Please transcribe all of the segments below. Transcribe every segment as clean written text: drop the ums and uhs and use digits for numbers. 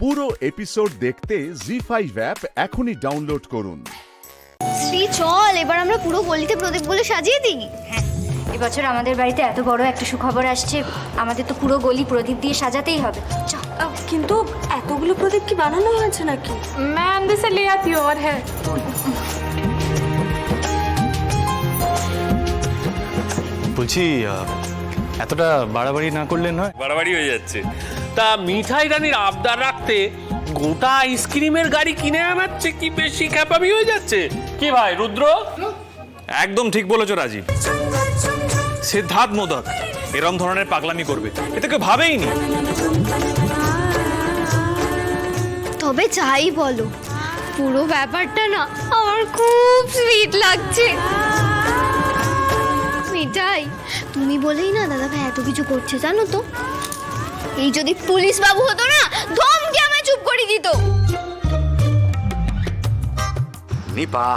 পুরো এপিসোড দেখতে জি5 অ্যাপ এখনই ডাউনলোড করুন। শ্রী চল এবার আমরা পুরো গলিতে প্রদীপ বলে সাজিয়ে দিই। হ্যাঁ, এবছর আমাদের বাড়িতে এত বড় একটা সুখবর আসছে, আমাদের তো পুরো গলি প্রদীপ দিয়ে সাজাতেই হবে। চল। কিন্তু এতগুলো প্রদীপ কি বানানো হয়েছে নাকি? मैं अंदर से ले आती हूँ और है। বলছি এতটা বাড়াবাড়ি না করলে নয়? বাড়াবাড়ি হয়ে যাচ্ছে। তা মিঠাই রানীর আবদার রাখতে গোটা আইসক্রিমের গাড়ি কিনে আনাচ্ছে কি বেশি খ্যাপামি হয়ে যাচ্ছে? কি ভাই রুদ্র? একদম ঠিক বলেছো রাজীব। সিদ্ধার্থ মোদক এরম ধরনের পাগলামি করবে এতে কেউ ভাবেই নি। তবে যাই বলো, পুরো ব্যাপারটা না আমার খুব সুইট লাগছে। মিঠাই, তুমি বলেই না দাদা ভাই এত কিছু করছে, জানো তো? এই যদি পুলিশ বাবু হতো না, ধমকে আমায় চুপ করে দিত। নিপা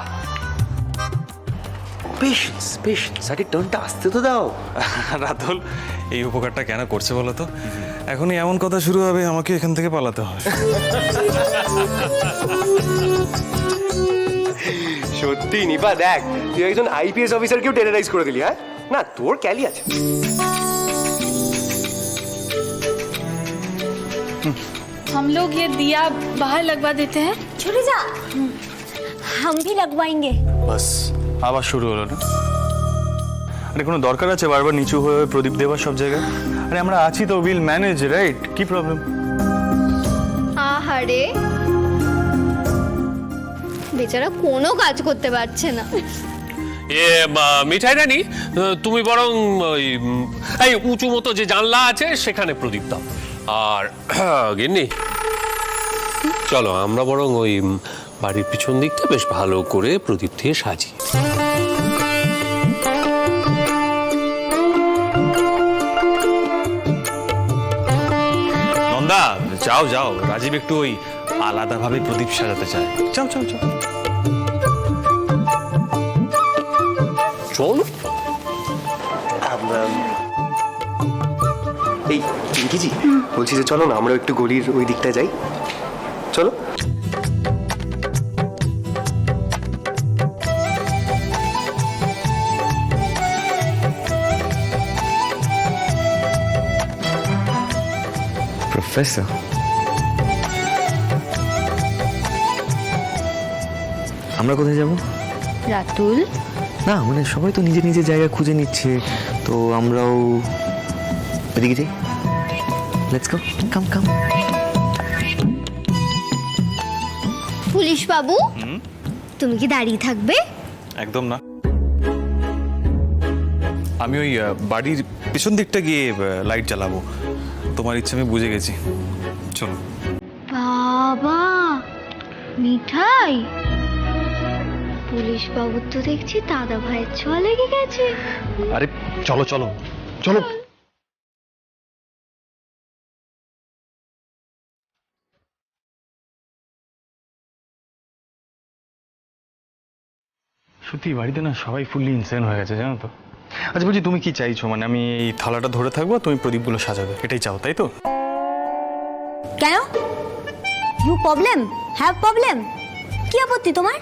পেশেন্স পেশেন্স, আগে টার্নটা আসতে তো দাও। রাতুল এই উপকারটা কেন করছে বলো তো? এখনই এমন কথা শুরু হবে, আমাকে এখান থেকে পালাতে হবে। সত্যি নিপা, দেখ তুই একজন আইপিএস অফিসারকেও টেররাইজ করে দিলি। হ্যাঁ না, তোর ক্যালি আছে। हम लोग ये दिया बाहर लगवा देते हैं। চলে যা, हम भी लगवाएंगे। বাস আবার শুরু হলো না? আরে কোনো দরকার আছে বারবার নিচু হয়ে প্রদীপ দেওয়ার সব জায়গায়? আরে আমরা আছি তো, উইল ম্যানেজ, রাইট? কি প্রবলেম? আহারে, বেচারা কোনো কাজ করতে পারছে না। মিঠাই রানী, তুমি বরং এই উঁচু মতো যে জানলা আছে সেখানে প্রদীপ দাও। আর গিন্নি, চলো আমরা বরং ওই বাড়ির পিছন দিকটা বেশ ভালো করে প্রদীপ দিয়ে সাজি। নন্দা যাও যাও, রাজীব একটু ওই আলাদাভাবে প্রদীপ সাজাতে চায়। যাও যাও যাও। চল। এই পিঙ্কিজি, বলছি যে চলো না আমরা একটু গলির ওই দিকটা যাই, চলো। প্রফেসর, আমরা কোথায় যাব? রাতুল, না মানে সবাই তো নিজে নিজে জায়গা খুঁজে নিচ্ছে, তো আমরাও এদিকে যাই। Let's go, come come. Police বাবু, তুমি কি দাঁড়িয়ে থাকবে? একদম না, আমি ওই বাড়ির পিছন দিকটা গিয়ে লাইট জ্বালাবো। তোমার ইচ্ছে আমি বুঝে গেছি, চলো। বাবা, মিঠাই, পুলিশ বাবুর তো দেখছি দাদা ভাইয়ের ছোঁয়া লেগে গেছে। আরে চলো চলো চলো। সত্যি বাড়িতে না সবাই ফুললি ইনসেন হয়ে গেছে, জানো তো? আচ্ছা বলছি, তুমি কি চাইছো? মানে আমি এই থালাটা ধরে থাকবো, তুমি প্রদীপগুলো সাজাবে, এটাই চাও তাই তো? কেন? ইউ প্রবলেম, হ্যাভ প্রবলেম, কি আপত্তি তোমার?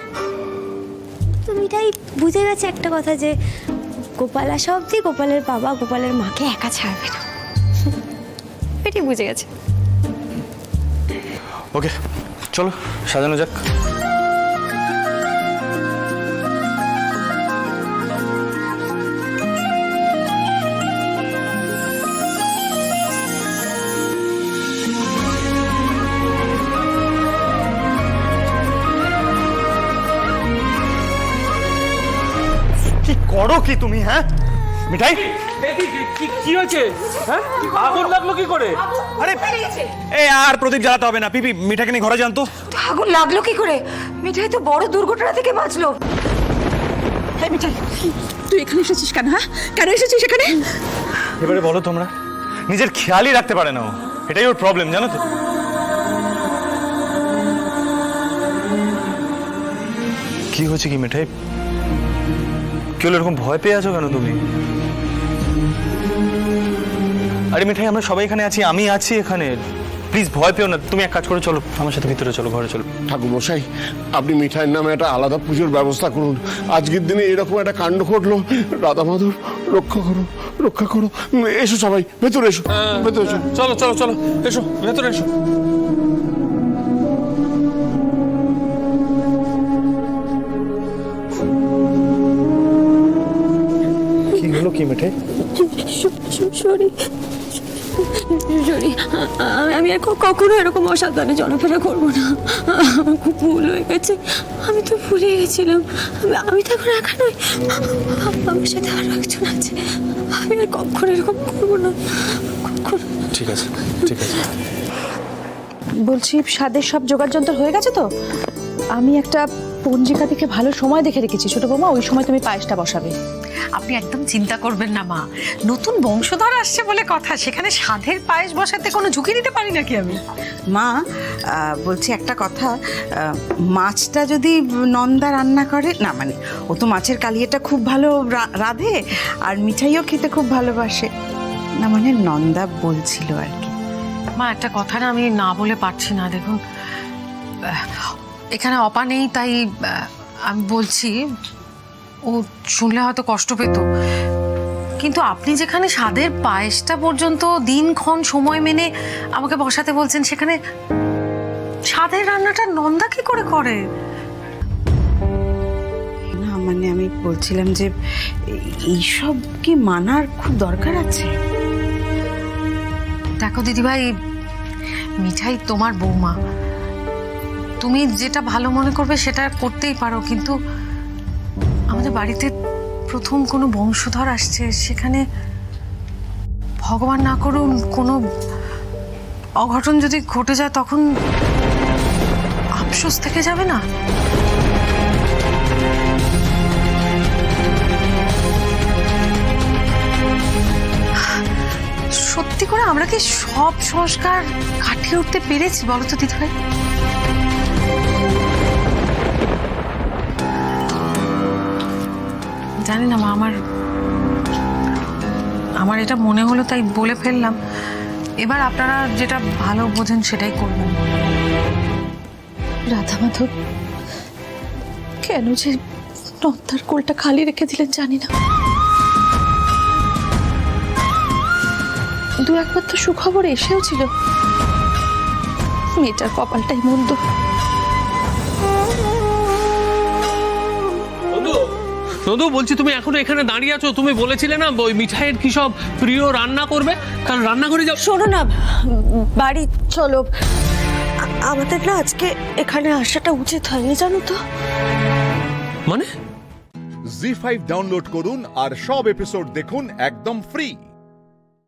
তুমি তাই বুঝে গেছে একটা কথা, যে গোপাল আসা অবধি গোপালের বাবা গোপালের মাকে একা ছাড়বে না। এটাই বুঝে গেছে। ওকে চলো সাজানো যাক। কি করো কি তুমি? হ্যাঁ মিঠাই, কি হয়েছে? হ্যাঁ, আগুন লাগলো কি করে? আরে এই আর প্রদীপ জ্বালাতে হবে না। পিপি মিঠাকে নিয়ে ঘরে যান তো। আগুন লাগলো কি করে? মিঠাই তো বড় দুর্ঘটনা থেকে বাঁচলো। হ্যাঁ মিঠাই, তুই এখানে এসেছিস কেন? হ্যাঁ, কেন এসেছিস এখানে? এবারে বলো, তোমরা নিজের খেয়ালই রাখতে পারে না ও, এটাই ওর প্রবলেম, জানো তো? কি হয়েছে কি মিঠাই? কেউ এরকম ভয় পেয়ে আছো কেন তুমি? আরে মিঠাই, আমরা সবাই এখানে আছি, আমি আছি এখানে, প্লিজ ভয় পেও না, তুমি এক কাজ করে চলো আমার সাথে ভিতরে চলো, ঘরে চলো। ঠাকুর মশাই, আপনি মিঠাইয়ের নামে একটা আলাদা পুজোর ব্যবস্থা করুন। আজকের দিনে এরকম একটা কাণ্ড ঘটলো, রাধা মাধব রক্ষা করো, রক্ষা করো। এসো সবাই ভেতরে এসো, ভেতরে এসো। চলো চলো চলো, এসো ভেতরে এসো। কি হলো কি মিঠাই? সরি সরি, আমি আর কখনো এরকম অসাবধানে চলাফেরা করবো না। আমার খুব ভুল হয়ে গেছে, আমি তো ভুলে গেছিলাম। আমি তো এখন একা নই, আমার সাথে আরো একজন আছে। আমি আর কখনো এরকম করবো না, কখনো। ঠিক আছে ঠিক আছে। বলছি স্বাদের সব জোগাড় যন্ত্র হয়ে গেছে তো? আমি একটা পঞ্জিকা দেখে ভালো সময় দেখে রেখেছি ছোট বৌমা, ওই সময় তুমি পায়েসটা বসাবে। আপনি একদম চিন্তা করবেন না মা, নতুন বংশধর আসছে বলে কথা, সেখানে সাধের পায়েস বসাতে কোনো ঝুঁকি নিতে পারি নাকি আমি? মা বলছি একটা কথা, মাছটা যদি নন্দা রান্না করে, না মানে ও তো মাছের কালিয়াটা খুব ভালো রাঁধে, আর মিঠাইও খেতে খুব ভালোবাসে, না মানে নন্দা বলছিল আর কি। মা একটা কথা না আমি না বলে পারছি না, দেখুন এখানে অপা নেই তাই আমি বলছি, ও শুনলে হয়তো কষ্ট পেত, কিন্তু আপনি যেখানে স্বাদের পায়েসটা পর্যন্ত দিনক্ষণ সময় মেনে আমাকে বসাতে বলছেন, সেখানে স্বাদের রান্নাটা নন্দা কি করে করে? না মানে আমি বলছিলাম যে এইসব কি মানার খুব দরকার আছে? দেখো দিদিভাই, মিঠাই তোমার বৌমা, তুমি যেটা ভালো মনে করবে সেটা করতেই পারো, কিন্তু আমাদের বাড়িতে প্রথম কোনো বংশধর আসছে, সেখানে ভগবান না করুন কোনো অঘটন যদি ঘটে যায়, তখন আফসোস থেকে যাবে না? সত্যি করে আমরা কি সব সংস্কার কাটিয়ে উঠতে পেরেছি বলো তো দিদিভাই? জানি না মা, আমার এটা মনে হলো তাই বলে ফেললাম। এবার আপনারা যেটা ভালো বোঝেন সেটাই করবেন। রাধা মাধব কেন যে নন্দার কোলটা খালি রেখে দিলেন জানি না। দু একবার তো সুখবর এসেও ছিল, মেয়েটার কপালটাই মন্দ। নন্দু বলছি, তুমি এখনো এখানে দাঁড়িয়ে আছো? তুমি বলেছিলে না ওই মিঠাইয়ের কি সব প্রিয় রান্না করবে, কারণ রান্না করে যাও। শোনো না, বাড়ি চলো, আমাদের না আজকে এখানে আসাটা উচিত হয়নি জানো তো। মানে জি5 ডাউনলোড করুন আর সব এপিসোড দেখুন একদম ফ্রি।